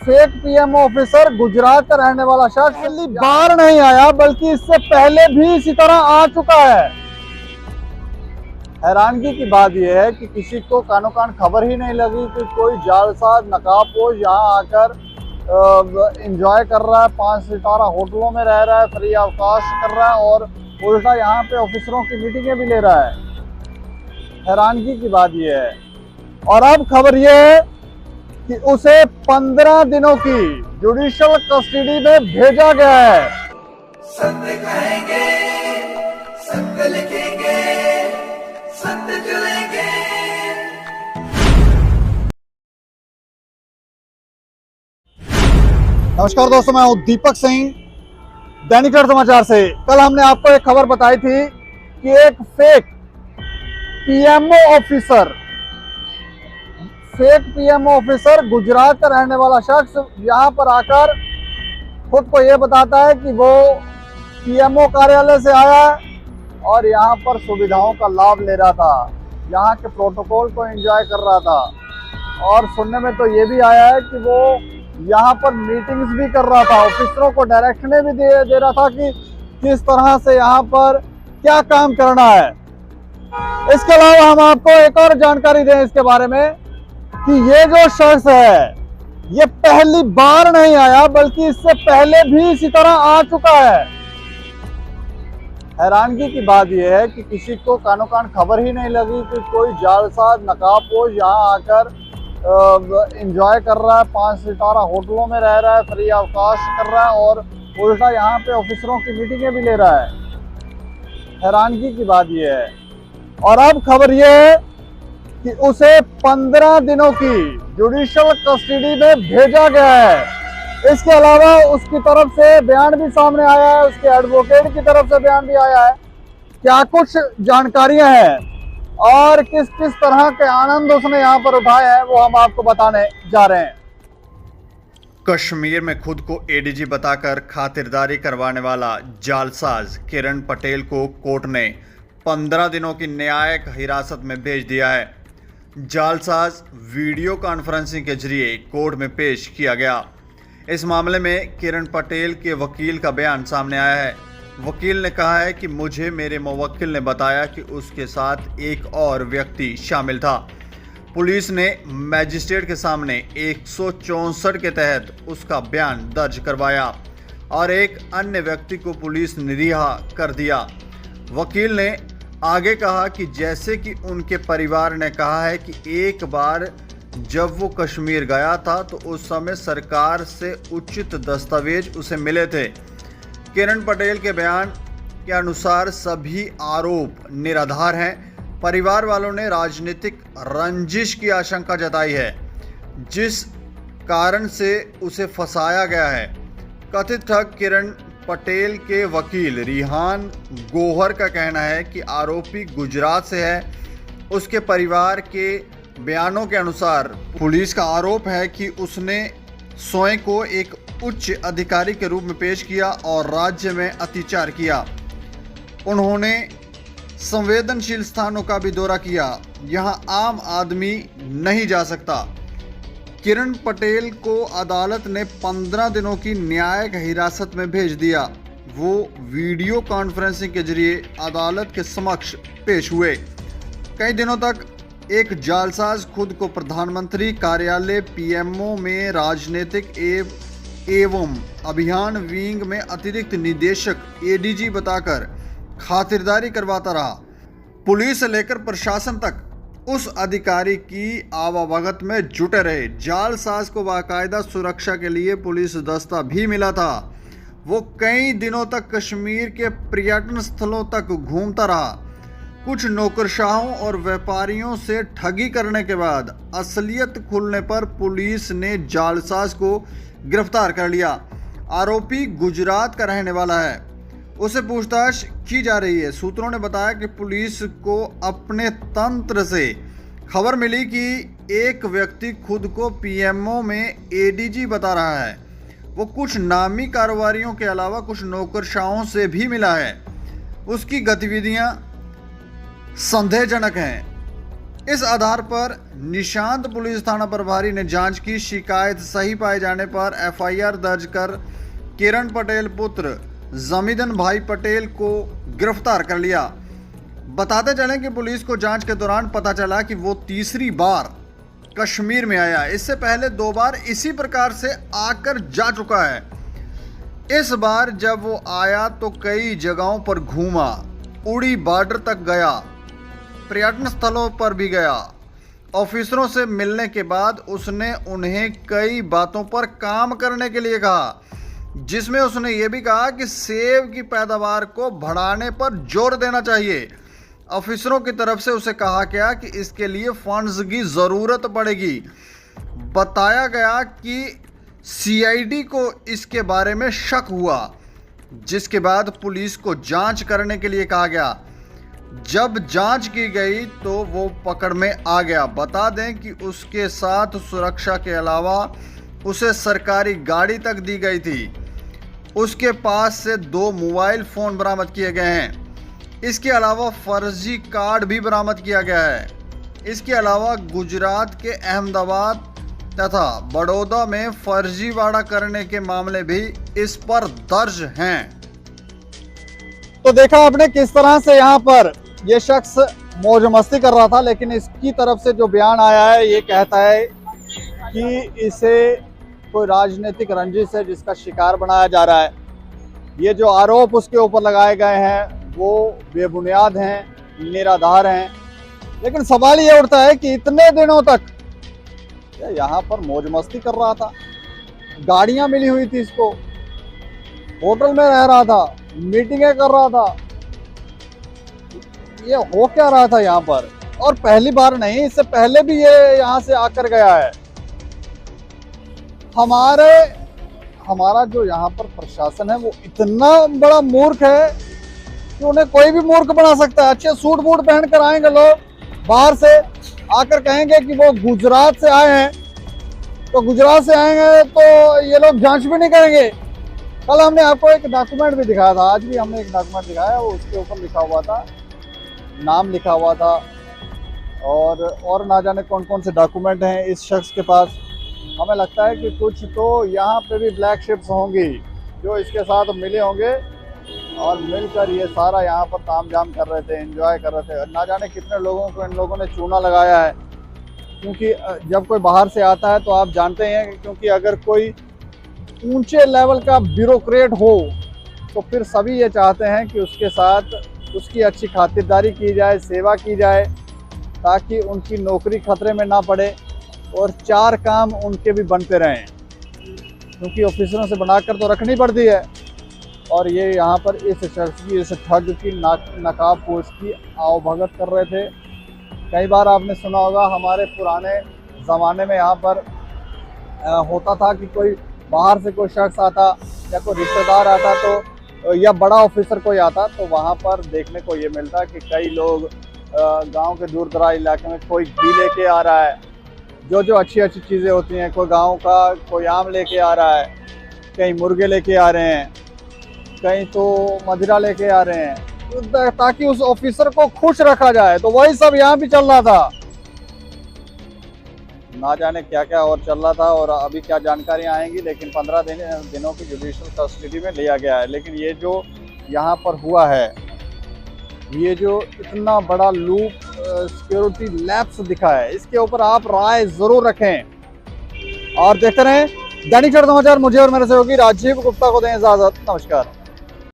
Fake PMO officer Gujarat का रहने वाला शख्स पहली बार नहीं आया बल्कि इससे पहले भी इसी तरह आ चुका है। हैरानगी की बात यह है कि किसी को कानो कान खबर ही नहीं लगी कि कोई जालसाज नकाबपोश यहाँ आकर एंजॉय कर रहा है, 5 सितारा होटलों में रह रहा है, फ्री अवकाश कर रहा है और उल्टा यहाँ पे ऑफिसरों की मीटिंगें भी ले रहा है। हैरानगी की बात यह है। और अब खबर यह है कि उसे 15 दिनों की जुडिशियल कस्टडी में भेजा गया है। सत्य कहेंगे, सत्य लिखेंगे, सत्य चलेंगे। नमस्कार दोस्तों, मैं हूं दीपक सिंह, दैनिक सवेरा समाचार से। कल हमने आपको एक खबर बताई थी कि एक फेक पीएमओ ऑफिसर गुजरात का रहने वाला शख्स यहाँ पर आकर खुद को ये बताता है कि वो पीएमओ कार्यालय से आया है और यहाँ पर सुविधाओं का लाभ ले रहा था, यहाँ के प्रोटोकॉल को एंजॉय कर रहा था और सुनने में तो ये भी आया है कि वो यहाँ पर मीटिंग्स भी कर रहा था, ऑफिसरों को डायरेक्शनें भी दे रहा था कि किस तरह से यहाँ पर क्या काम करना है। इसके अलावा हम आपको एक और जानकारी दें इसके बारे में कि ये जो शख्स है ये पहली बार नहीं आया बल्कि इससे पहले भी इसी तरह आ चुका है। हैरानगी की बात यह है कि किसी को कानो कान खबर ही नहीं लगी कि कोई जालसाज नकाबपोश यहाँ आकर एंजॉय कर रहा है, 5 सितारा होटलों में रह रहा है, फ्री अवकाश कर रहा है और उल्टा यहाँ पे ऑफिसरों की मीटिंगें भी ले रहा है। हैरानगी की बात यह है। और अब खबर यह है कि उसे 15 दिनों की जुडिशियल कस्टडी में भेजा गया है। इसके अलावा उसकी तरफ से बयान भी सामने आया है, उसके एडवोकेट की तरफ से बयान भी आया है। क्या कुछ जानकारियां हैं और किस किस तरह के आनंद उसने यहाँ पर उठाए हैं वो हम आपको बताने जा रहे हैं। कश्मीर में खुद को एडीजी बताकर खातिरदारी करवाने वाला जालसाज किरण पटेल को कोर्ट ने 15 दिनों की न्यायिक हिरासत में भेज दिया है। जालसाज वीडियो कॉन्फ्रेंसिंग के जरिए कोर्ट में पेश किया गया। इस मामले में किरण पटेल के वकील का बयान सामने आया है। वकील ने कहा है कि मुझे मेरे मुवक्किल ने बताया कि उसके साथ एक और व्यक्ति शामिल था। पुलिस ने मैजिस्ट्रेट के सामने 164 के तहत उसका बयान दर्ज करवाया और एक अन्य व्यक्ति को पुलिस ने रिहा कर दिया। वकील ने आगे कहा कि जैसे कि उनके परिवार ने कहा है कि एक बार जब वो कश्मीर गया था तो उस समय सरकार से उचित दस्तावेज उसे मिले थे। किरण पटेल के बयान के अनुसार सभी आरोप निराधार हैं। परिवार वालों ने राजनीतिक रंजिश की आशंका जताई है जिस कारण से उसे फंसाया गया है। कथित ठग किरण पटेल के वकील रिहान गोहर का कहना है कि आरोपी गुजरात से है। उसके परिवार के बयानों के अनुसार पुलिस का आरोप है कि उसने स्वयं को एक उच्च अधिकारी के रूप में पेश किया और राज्य में अत्याचार किया। उन्होंने संवेदनशील स्थानों का भी दौरा किया, यहां आम आदमी नहीं जा सकता। किरण पटेल को अदालत ने 15 दिनों की न्यायिक हिरासत में भेज दिया। वो वीडियो कॉन्फ्रेंसिंग के जरिए अदालत के समक्ष पेश हुए। कई दिनों तक एक जालसाज खुद को प्रधानमंत्री कार्यालय पीएमओ में राजनीतिक एवं अभियान विंग में अतिरिक्त निदेशक एडीजी बताकर खातिरदारी करवाता रहा। पुलिस से लेकर प्रशासन तक उस अधिकारी की आवाभगत में जुटे रहे। जालसाज को बाकायदा सुरक्षा के लिए पुलिस दस्ता भी मिला था। वो कई दिनों तक कश्मीर के पर्यटन स्थलों तक घूमता रहा। कुछ नौकरशाहों और व्यापारियों से ठगी करने के बाद असलियत खुलने पर पुलिस ने जालसाज को गिरफ्तार कर लिया। आरोपी गुजरात का रहने वाला है, उसे पूछताछ की जा रही है। सूत्रों ने बताया कि पुलिस को अपने तंत्र से खबर मिली कि एक व्यक्ति खुद को पीएमओ में एडीजी बता रहा है। वो कुछ नामी कारोबारियों के अलावा कुछ नौकरशाहों से भी मिला है। उसकी गतिविधियां संदेहजनक हैं। इस आधार पर निशांत पुलिस थाना प्रभारी ने जांच की। शिकायत सही पाए जाने पर एफआईआर दर्ज कर किरण पटेल पुत्र जमीदन भाई पटेल को गिरफ्तार कर लिया। बताते चलें कि पुलिस को जांच के दौरान पता चला कि वो तीसरी बार कश्मीर में आया। इससे पहले 2 बार इसी प्रकार से आकर जा चुका है। इस बार जब वो आया तो कई जगहों पर घूमा, उड़ी बॉर्डर तक गया, पर्यटन स्थलों पर भी गया। ऑफिसरों से मिलने के बाद उसने उन्हें कई बातों पर काम करने के लिए कहा, जिसमें उसने ये भी कहा कि सेब की पैदावार को बढ़ाने पर जोर देना चाहिए। ऑफिसरों की तरफ से उसे कहा गया कि इसके लिए फंड्स की ज़रूरत पड़ेगी। बताया गया कि सीआईडी को इसके बारे में शक हुआ, जिसके बाद पुलिस को जांच करने के लिए कहा गया। जब जांच की गई तो वो पकड़ में आ गया। बता दें कि उसके साथ सुरक्षा के अलावा उसे सरकारी गाड़ी तक दी गई थी। उसके पास से 2 मोबाइल फ़ोन बरामद किए गए हैं। इसके अलावा फर्जी कार्ड भी बरामद किया गया है। इसके अलावा गुजरात के अहमदाबाद तथा बड़ौदा में फर्जीवाड़ा करने के मामले भी इस पर दर्ज हैं। तो देखा आपने किस तरह से यहाँ पर ये शख्स मौज मस्ती कर रहा था, लेकिन इसकी तरफ से जो बयान आया है ये कहता है कि इसे कोई राजनीतिक रंजिश है जिसका शिकार बनाया जा रहा है। ये जो आरोप उसके ऊपर लगाए गए हैं वो बेबुनियाद हैं, निराधार हैं। लेकिन सवाल ये उठता है कि इतने दिनों तक यहाँ पर मौज मस्ती कर रहा था, गाड़ियाँ मिली हुई थी इसको, होटल में रह रहा था, मीटिंगें कर रहा था, ये हो क्या रहा था यहाँ पर? और पहली बार नहीं, इससे पहले भी ये यहाँ से आकर गया है। हमारा जो यहाँ पर प्रशासन है वो इतना बड़ा मूर्ख है कि उन्हें कोई भी मूर्ख बना सकता है। अच्छे सूट बूट पहन कर आएंगे लोग, बाहर से आकर कहेंगे कि वो गुजरात से आए हैं, तो गुजरात से आएंगे तो ये लोग जांच भी नहीं करेंगे। कल हमने आपको एक डॉक्यूमेंट भी दिखाया था, आज भी हमने एक डॉक्यूमेंट दिखाया, वो उसके ऊपर लिखा हुआ था, नाम लिखा हुआ था और ना जाने कौन कौन से डॉक्यूमेंट हैं इस शख्स के पास। हमें लगता है कि कुछ तो यहाँ पे भी ब्लैक शिप्स होंगी जो इसके साथ मिले होंगे और मिलकर ये सारा यहाँ पर तामझाम कर रहे थे, एंजॉय कर रहे थे। ना जाने कितने लोगों को इन लोगों ने चूना लगाया है, क्योंकि जब कोई बाहर से आता है तो आप जानते हैं, क्योंकि अगर कोई ऊंचे लेवल का ब्यूरोक्रेट हो तो फिर सभी ये चाहते हैं कि उसके साथ उसकी अच्छी खातिरदारी की जाए, सेवा की जाए, ताकि उनकी नौकरी खतरे में ना पड़े और 4 काम उनके भी बनते रहें, क्योंकि ऑफिसरों से बनाकर तो रखनी पड़ती है। और ये यहाँ पर इस शख्स की, इस ठग की नकाबपोश की आवभगत कर रहे थे। कई बार आपने सुना होगा, हमारे पुराने ज़माने में यहाँ पर होता था कि कोई बाहर से कोई शख्स आता या कोई रिश्तेदार आता तो या बड़ा ऑफिसर कोई आता तो वहाँ पर देखने को ये मिलता कि कई लोग गांव के दूर दराज इलाके में कोई घी लेके आ रहा है, जो अच्छी अच्छी चीज़ें होती हैं, कोई गांव का कोई आम लेके आ रहा है, कहीं मुर्गे लेके आ रहे हैं, कहीं तो मदिरा लेके आ रहे हैं, ताकि उस ऑफिसर को खुश रखा जाए। तो वही सब यहाँ भी चल रहा था। ना जाने क्या क्या और चल रहा था और अभी क्या जानकारियाँ आएंगी, लेकिन 15 दिनों की जुडिशियल कस्टडी में लिया गया है। लेकिन ये जो यहाँ पर हुआ है, ये जो इतना बड़ा लूप सिक्योरिटी लैप्स दिखा है, इसके ऊपर आप राय ज़रूर रखें और देखते रहें दैनिक समाचार। मुझे और मेरे सहयोगी राजीव गुप्ता को दें इजाज़त। नमस्कार।